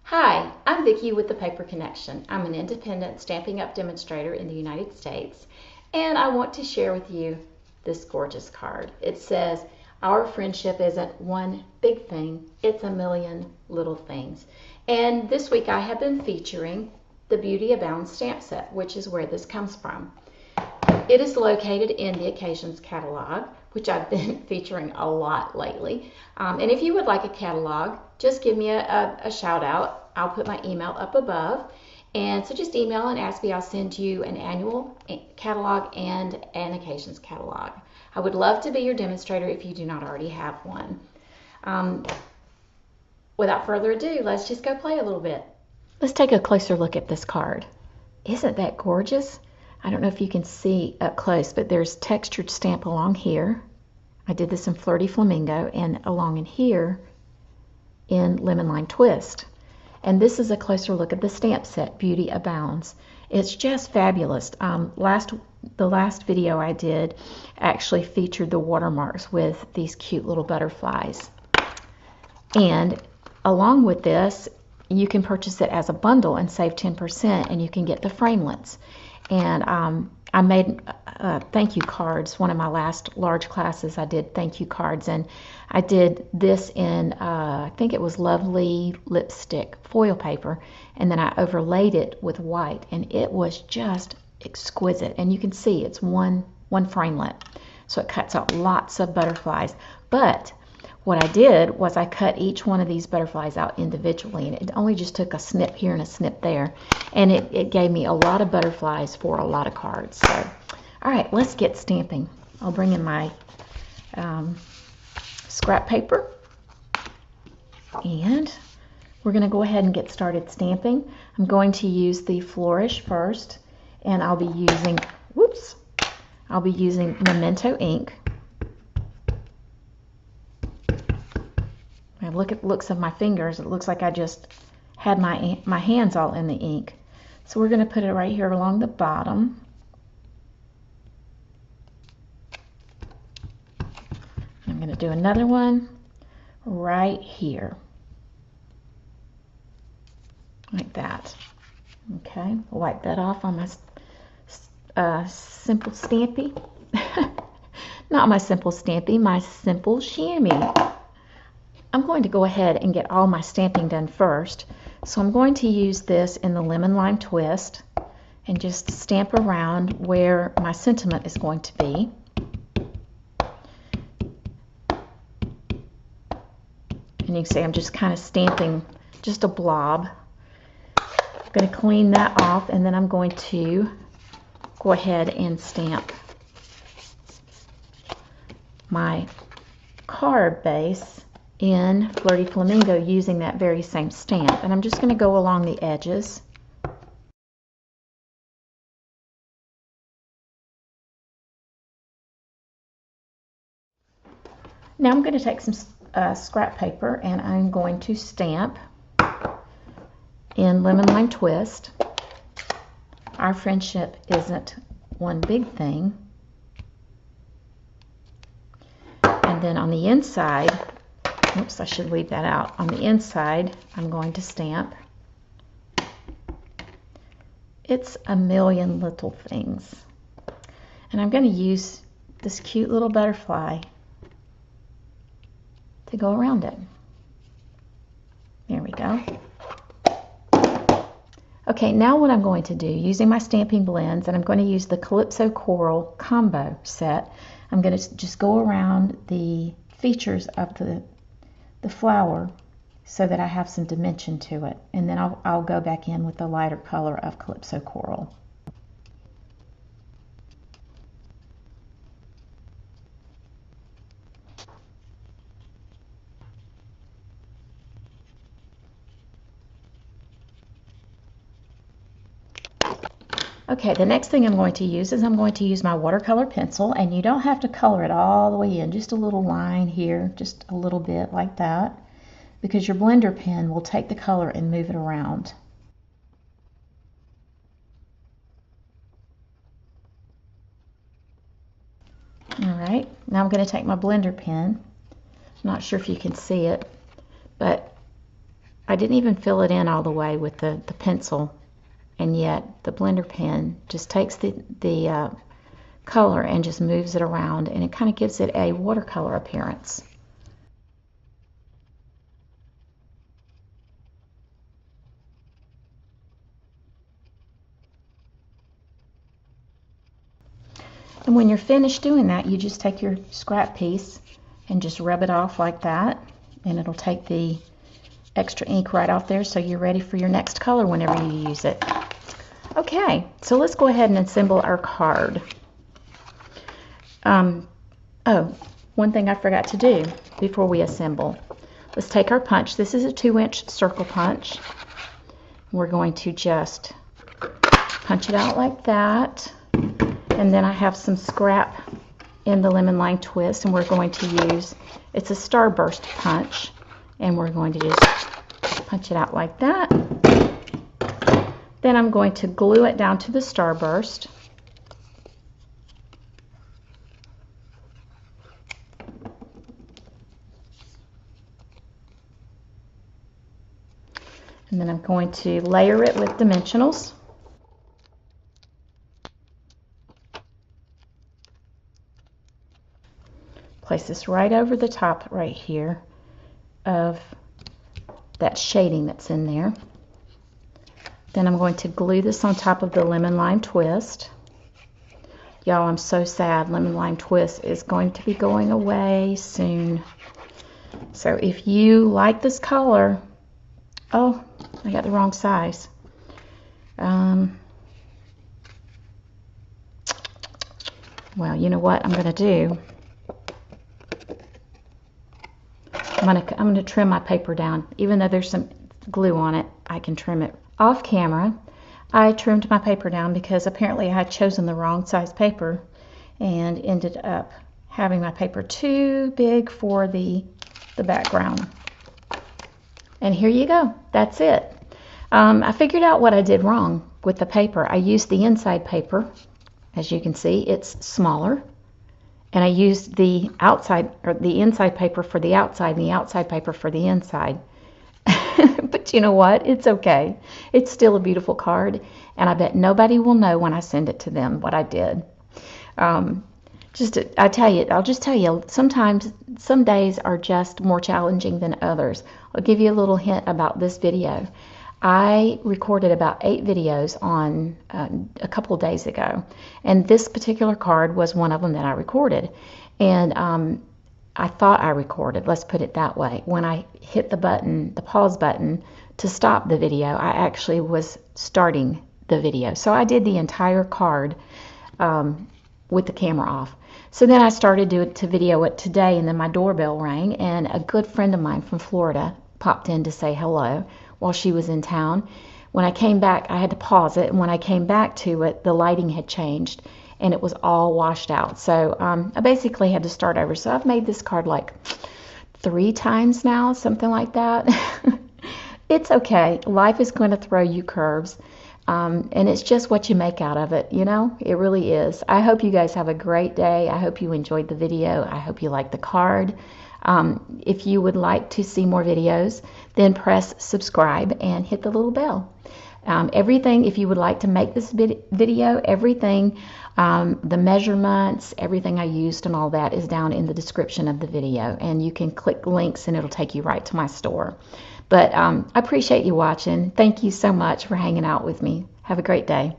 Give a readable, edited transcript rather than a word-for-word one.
Hi, I'm Vicki with the Paper Connection. I'm an independent Stampin' Up! Demonstrator in the United States, and I want to share with you this gorgeous card. It says, "Our friendship isn't one big thing, it's a million little things." And this week I have been featuring the Beauty Abounds Stamp Set, which is where this comes from. It is located in the Occasions catalog, which I've been featuring a lot lately. And if you would like a catalog, just give me a shout out. I'll put my email up above. And so just email and ask me. I'll send you an annual catalog and an Occasions catalog. I would love to be your demonstrator if you do not already have one. Without further ado, let's just go play a little bit. Let's take a closer look at this card. Isn't that gorgeous? I don't know if you can see up close, but there's textured stamp along here. I did this in Flirty Flamingo, and along in here in Lemonlime Twist. And this is a closer look at the stamp set, Beauty Abounds. It's just fabulous. The last video I did actually featured the watermarks with these cute little butterflies. And along with this, you can purchase it as a bundle and save 10%, and you can get the framelits. And I made thank you cards. One of my last large classes, I did thank you cards, and I did this in I think it was lovely lipstick foil paper, and then I overlaid it with white, and it was just exquisite. And you can see it's one framelit, so it cuts out lots of butterflies. But what I did was I cut each one of these butterflies out individually, and it only just took a snip here and a snip there, and it gave me a lot of butterflies for a lot of cards. So, all right, let's get stamping. I'll bring in my scrap paper, and we're going to go ahead and get started stamping. I'm going to use the Flourish first, and I'll be using Memento ink. Look at the looks of my fingers. It looks like I just had my hands all in the ink. So we're going to put it right here along the bottom. I'm going to do another one right here. Like that. Okay, wipe that off on my simple Stampy. Not my simple Stampy, my simple chamois. I'm going to go ahead and get all my stamping done first. So I'm going to use this in the Lemonlime Twist and just stamp around where my sentiment is going to be. And you can see I'm just kind of stamping just a blob. I'm going to clean that off, and then I'm going to go ahead and stamp my card base in Flirty Flamingo using that very same stamp. And I'm just going to go along the edges. Now I'm going to take some scrap paper, and I'm going to stamp in Lemonlime Twist. Our friendship isn't one big thing. And then on the inside, oops, I should leave that out. On the inside, I'm going to stamp, "It's a million little things." And I'm going to use this cute little butterfly to go around it. There we go. Okay, now what I'm going to do, using my stamping blends, and I'm going to use the Calypso Coral combo set, I'm going to just go around the features of the flower so that I have some dimension to it, and then I'll go back in with the lighter color of Calypso Coral. Okay, the next thing I'm going to use is I'm going to use my watercolor pencil, and you don't have to color it all the way in, just a little line here, just a little bit like that, because your blender pen will take the color and move it around. All right, now I'm going to take my blender pen. I'm not sure if you can see it, but I didn't even fill it in all the way with the pencil, and yet the blender pen just takes the color and just moves it around, and it kind of gives it a watercolor appearance. And when you're finished doing that, you just take your scrap piece and just rub it off like that, and it'll take the extra ink right off there, so you're ready for your next color whenever you use it. Okay, so let's go ahead and assemble our card. Oh, one thing I forgot to do before we assemble. Let's take our punch. This is a 2-inch circle punch. We're going to just punch it out like that. And then I have some scrap in the Lemonlime Twist, and we're going to use, it's a starburst punch, and we're going to just punch it out like that. Then I'm going to glue it down to the starburst. And then I'm going to layer it with dimensionals. Place this right over the top right here of that shading that's in there. Then I'm going to glue this on top of the Lemonlime Twist. Y'all, I'm so sad. Lemonlime Twist is going to be going away soon. So if you like this color, oh, I got the wrong size. Well, you know what I'm going to do? I'm gonna trim my paper down. Even though there's some glue on it, I can trim it. Off camera, I trimmed my paper down because apparently I had chosen the wrong size paper and ended up having my paper too big for the background. And here you go. That's it. I figured out what I did wrong with the paper. I used the inside paper. As you can see, it's smaller. And I used the outside, or the inside paper for the outside, and the outside paper for the inside. But you know what? It's okay. It's still a beautiful card, and I bet nobody will know when I send it to them what I did. I'll just tell you, sometimes, some days are just more challenging than others. I'll give you a little hint about this video. I recorded about 8 videos on a couple of days ago, and this particular card was one of them that I recorded. And I thought I recorded, let's put it that way. When I hit the button, the pause button to stop the video, I actually was starting the video. So I did the entire card with the camera off. So then I started to video it today, and then my doorbell rang, and a good friend of mine from Florida popped in to say hello while she was in town. When I came back, I had to pause it, and when I came back to it, the lighting had changed and it was all washed out. So I basically had to start over. So I've made this card like 3 times now, something like that. It's okay. Life is going to throw you curves. And it's just what you make out of it, you know? It really is. I hope you guys have a great day. I hope you enjoyed the video. I hope you liked the card. If you would like to see more videos, then press subscribe and hit the little bell. Everything, if you would like to make this video, everything, the measurements, everything I used and all that is down in the description of the video. And you can click links and it'll take you right to my store. But I appreciate you watching. Thank you so much for hanging out with me. Have a great day.